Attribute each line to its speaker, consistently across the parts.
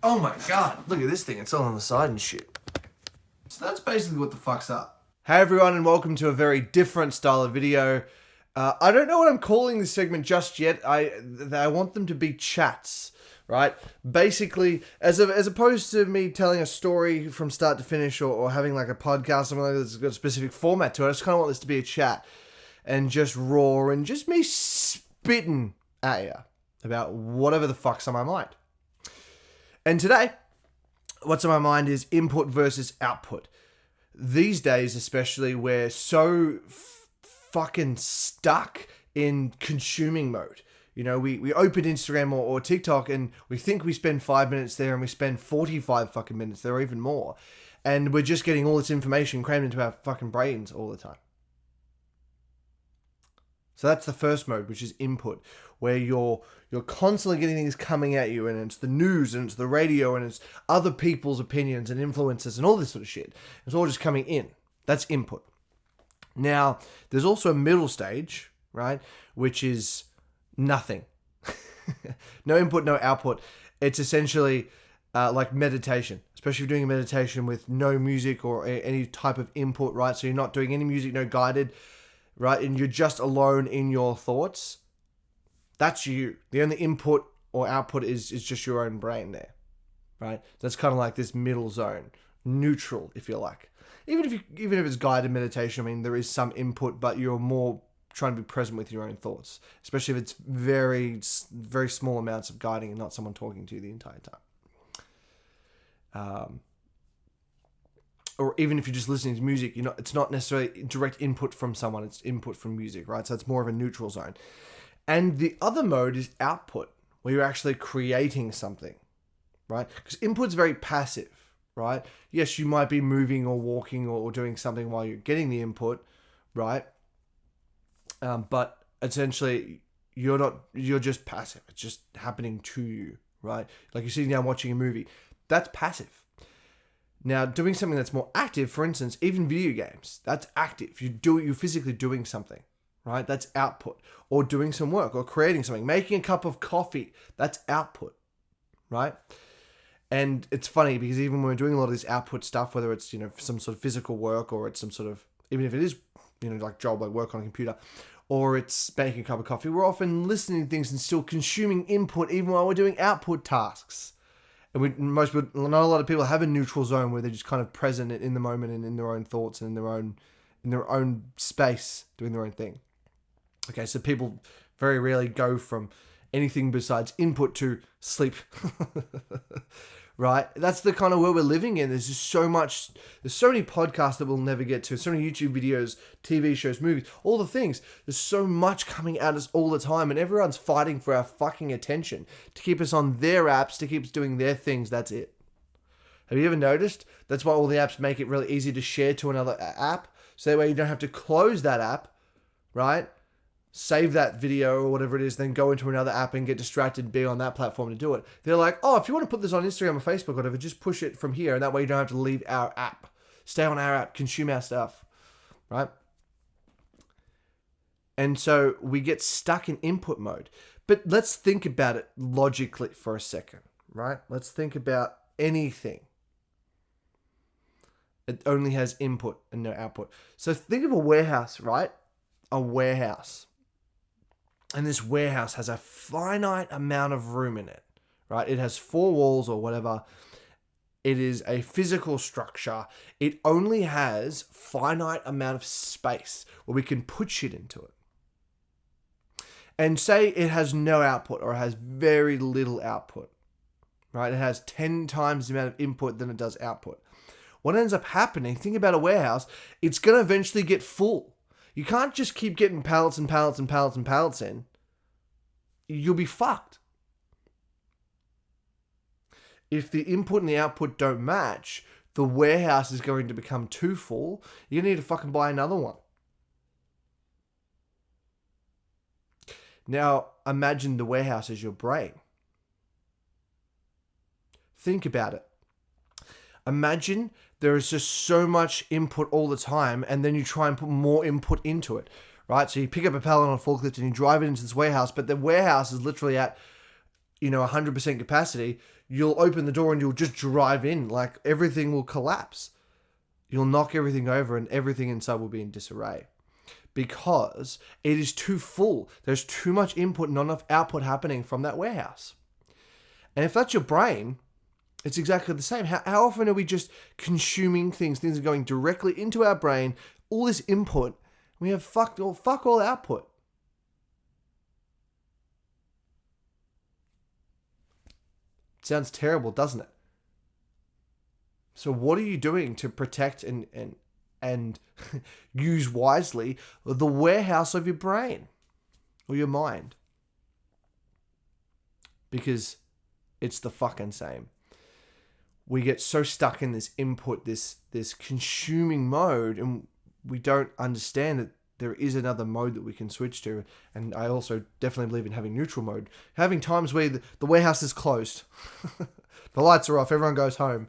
Speaker 1: Oh my god, look at this thing. It's all on the side and shit. So that's basically what the fuck's up. Hey everyone, and welcome to a very different style of video. I don't know what I'm calling this segment just yet. I want them to be chats, right? Basically, as opposed to me telling a story from start to finish or having like a podcast, something like that's got a specific format to it. I just kind of want this to be a chat and just raw and just me spitting at you about whatever the fuck's on my mind. And today, what's on my mind is input versus output. These days, especially, we're so fucking stuck in consuming mode. You know, we open Instagram or TikTok and we think we spend 5 minutes there and we spend 45 fucking minutes there or even more. And we're just getting all this information crammed into our fucking brains all the time. So that's the first mode, which is input, where you're constantly getting things coming at you, and it's the news, and it's the radio, and it's other people's opinions and influences and all this sort of shit. It's all just coming in. That's input. Now, there's also a middle stage, right, which is nothing. No input, no output. It's essentially like meditation, especially if you're doing a meditation with no music or any type of input, right? So you're not doing any music, no guided, right? And you're just alone in your thoughts. That's you. The only input or output is just your own brain there, right? That's kind of like this middle zone, neutral, if you like. Even if it's guided meditation, I mean, there is some input, but you're more trying to be present with your own thoughts, especially if it's very, very small amounts of guiding and not someone talking to you the entire time. Or even if you're just listening to music, it's not necessarily direct input from someone, it's input from music, right? So it's more of a neutral zone. And the other mode is output, where you're actually creating something, right? Because input's very passive, right? Yes, you might be moving or walking or doing something while you're getting the input, right? But essentially, you're just passive. It's just happening to you, right? Like you're sitting down watching a movie. That's passive. Now, doing something that's more active, for instance, even video games, that's active. You're physically doing something, right? That's output. Or doing some work or creating something, making a cup of coffee, that's output, right? And it's funny because even when we're doing a lot of this output stuff, whether it's, some sort of physical work or it's some sort of, even if it is, like job, like work on a computer, or it's making a cup of coffee, we're often listening to things and still consuming input even while we're doing output tasks. And not a lot of people have a neutral zone where they're just kind of present in the moment and in their own thoughts and in their own space, doing their own thing. Okay, so people very rarely go from anything besides input to sleep. Right? That's the kind of world we're living in. There's so many podcasts that we'll never get to, so many YouTube videos, TV shows, movies, all the things. There's so much coming at us all the time, and everyone's fighting for our fucking attention to keep us on their apps, to keep us doing their things. That's it. Have you ever noticed? That's why all the apps make it really easy to share to another app, so that way you don't have to close that app, right? Save that video or whatever it is, then go into another app and get distracted, be on that platform to do it. They're like, oh, if you want to put this on Instagram or Facebook or whatever, just push it from here, and that way you don't have to leave our app. Stay on our app, consume our stuff, right? And so we get stuck in input mode. But let's think about it logically for a second, right? Let's think about anything. It only has input and no output. So think of a warehouse, right? A warehouse. And this warehouse has a finite amount of room in it, right? It has 4 walls or whatever. It is a physical structure. It only has finite amount of space where we can put shit into it. And say it has no output or it has very little output, right? It has 10 times the amount of input than it does output. What ends up happening, think about a warehouse, it's going to eventually get full. You can't just keep getting pallets and pallets and pallets and pallets in. You'll be fucked. If the input and the output don't match, the warehouse is going to become too full. You're going to need to fucking buy another one. Now, imagine the warehouse as your brain. Think about it. Imagine there is just so much input all the time, and then you try and put more input into it, right? So you pick up a pallet on a forklift and you drive it into this warehouse, but the warehouse is literally at 100% capacity, you'll open the door and you'll just drive in. Like, everything will collapse. You'll knock everything over and everything inside will be in disarray. Because it is too full. There's too much input, not enough output happening from that warehouse. And if that's your brain, it's exactly the same. How often are we just consuming things? Things are going directly into our brain, all this input. We have fuck all output. Sounds terrible, doesn't it? So what are you doing to protect and use wisely the warehouse of your brain or your mind? Because it's the fucking same. We get so stuck in this input, this consuming mode, and we don't understand that there is another mode that we can switch to. And I also definitely believe in having neutral mode. Having times where the warehouse is closed. The lights are off. Everyone goes home.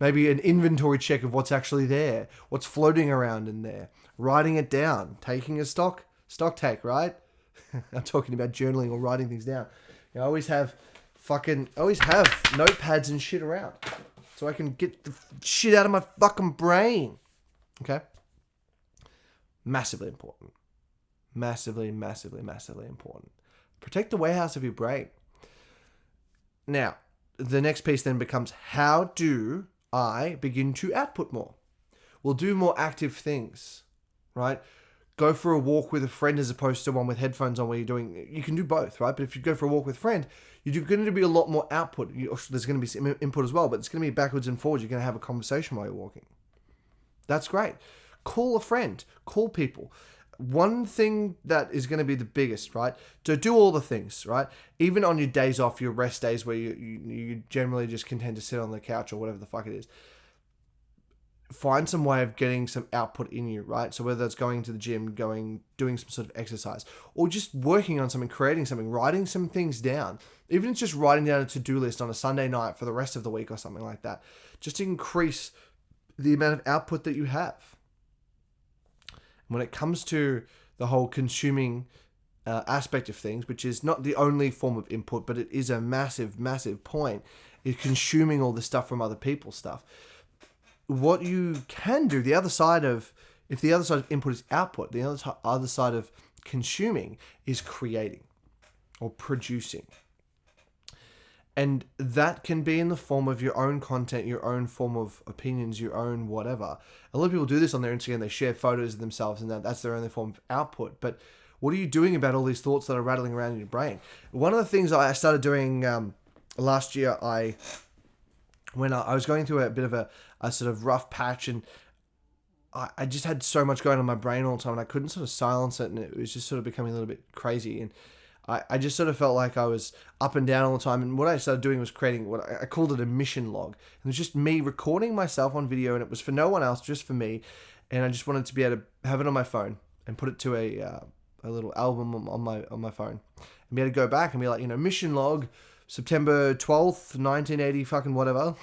Speaker 1: Maybe an inventory check of what's actually there. What's floating around in there. Writing it down. Taking a stock take, right? I'm talking about journaling or writing things down. I always have notepads and shit around. So I can get the shit out of my fucking brain. Okay? Massively important. Massively, massively, massively important. Protect the warehouse of your brain. Now, the next piece then becomes, how do I begin to output more? We'll do more active things, right? Go for a walk with a friend as opposed to one with headphones on where you can do both, right? But if you go for a walk with a friend, you're going to be a lot more output. There's going to be some input as well, but it's going to be backwards and forwards. You're going to have a conversation while you're walking. That's great. Call a friend. Call people. One thing that is going to be the biggest, right? To do all the things, right? Even on your days off, your rest days where you generally just content to sit on the couch or whatever the fuck it is. Find some way of getting some output in you, right? So whether it's going to the gym, doing some sort of exercise, or just working on something, creating something, writing some things down. Even if it's just writing down a to-do list on a Sunday night for the rest of the week or something like that. Just to increase the amount of output that you have. When it comes to the whole consuming aspect of things, which is not the only form of input, but it is a massive, massive point, is consuming all this stuff from other people's stuff. What you can do, if the other side of input is output, the other side of consuming is creating or producing. And that can be in the form of your own content, your own form of opinions, your own whatever. A lot of people do this on their Instagram. They share photos of themselves and that's their only form of output. But what are you doing about all these thoughts that are rattling around in your brain? One of the things I started doing last year, when I was going through a bit of a sort of rough patch, and I just had so much going on in my brain all the time, and I couldn't sort of silence it, and it was just sort of becoming a little bit crazy. And I just sort of felt like I was up and down all the time. And what I started doing was creating what I called it a mission log. It was just me recording myself on video, and it was for no one else, just for me. And I just wanted to be able to have it on my phone and put it to a little album on my phone, and be able to go back and be like, mission log, September 12th, 1980, fucking whatever,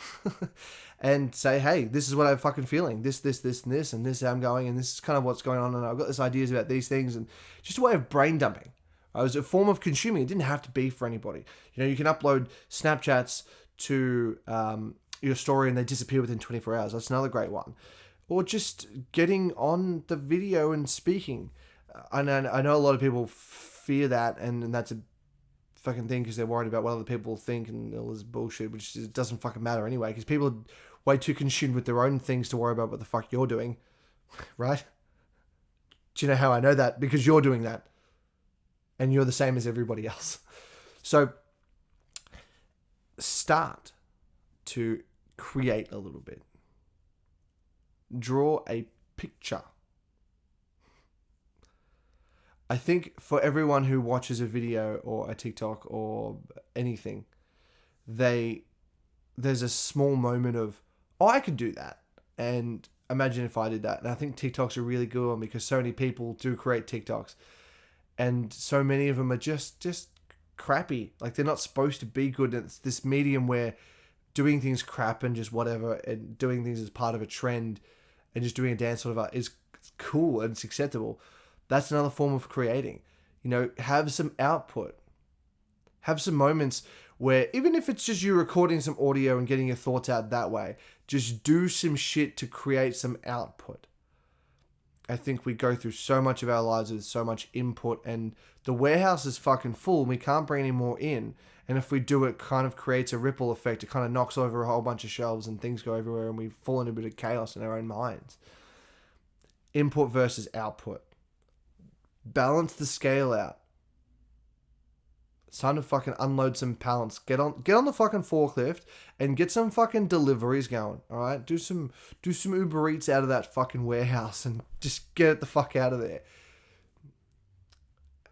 Speaker 1: and say, hey, this is what I'm fucking feeling. This, and this, and this is how I'm going, and this is kind of what's going on, and I've got this ideas about these things, and just a way of brain dumping. It was a form of consuming. It didn't have to be for anybody. You can upload Snapchats to your story and they disappear within 24 hours. That's another great one. Or just getting on the video and speaking. I know a lot of people fear that, and that's a fucking thing because they're worried about what other people think and all this bullshit, which doesn't fucking matter anyway, because people are way too consumed with their own things to worry about what the fuck you're doing, right? Do you know how I know that? Because you're doing that. And you're the same as everybody else. So start to create a little bit. Draw a picture. I think for everyone who watches a video or a TikTok or anything, there's a small moment of, oh, I could do that. And imagine if I did that. And I think TikTok's a really good one because so many people do create TikToks. And so many of them are just crappy. Like, they're not supposed to be good. It's this medium where doing things crap and just whatever, and doing things as part of a trend and just doing a dance sort of is cool and it's acceptable. That's another form of creating. Have some output. Have some moments where, even if it's just you recording some audio and getting your thoughts out that way, just do some shit to create some output. I think we go through so much of our lives with so much input, and the warehouse is fucking full and we can't bring any more in. And if we do, it kind of creates a ripple effect. It kind of knocks over a whole bunch of shelves and things go everywhere and we fall into a bit of chaos in our own minds. Input versus output. Balance the scale out. It's time to fucking unload some pallets. Get on the fucking forklift and get some fucking deliveries going. All right, do some Uber Eats out of that fucking warehouse and just get it the fuck out of there.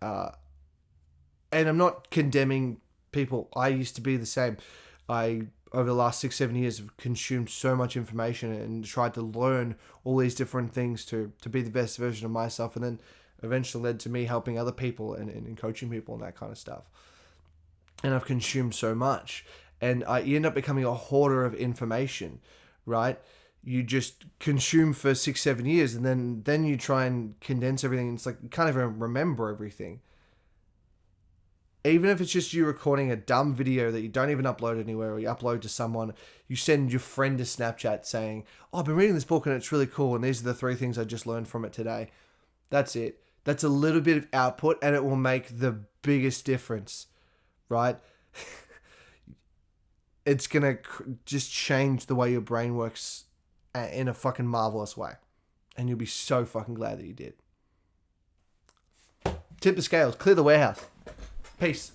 Speaker 1: And I'm not condemning people. I used to be the same. Over the last 6-7 years, have consumed so much information and tried to learn all these different things to be the best version of myself, and then eventually led to me helping other people and coaching people and that kind of stuff. And I've consumed so much, and you end up becoming a hoarder of information, right? You just consume for 6-7 years, and then you try and condense everything. And it's like you can't even remember everything. Even if it's just you recording a dumb video that you don't even upload anywhere, or you upload to someone, you send your friend a Snapchat saying, "Oh, I've been reading this book and it's really cool, and these are the 3 things I just learned from it today." That's it. That's a little bit of output, and it will make the biggest difference, right? It's going to just change the way your brain works in a fucking marvelous way. And you'll be so fucking glad that you did. Tip the scales. Clear the warehouse. Peace.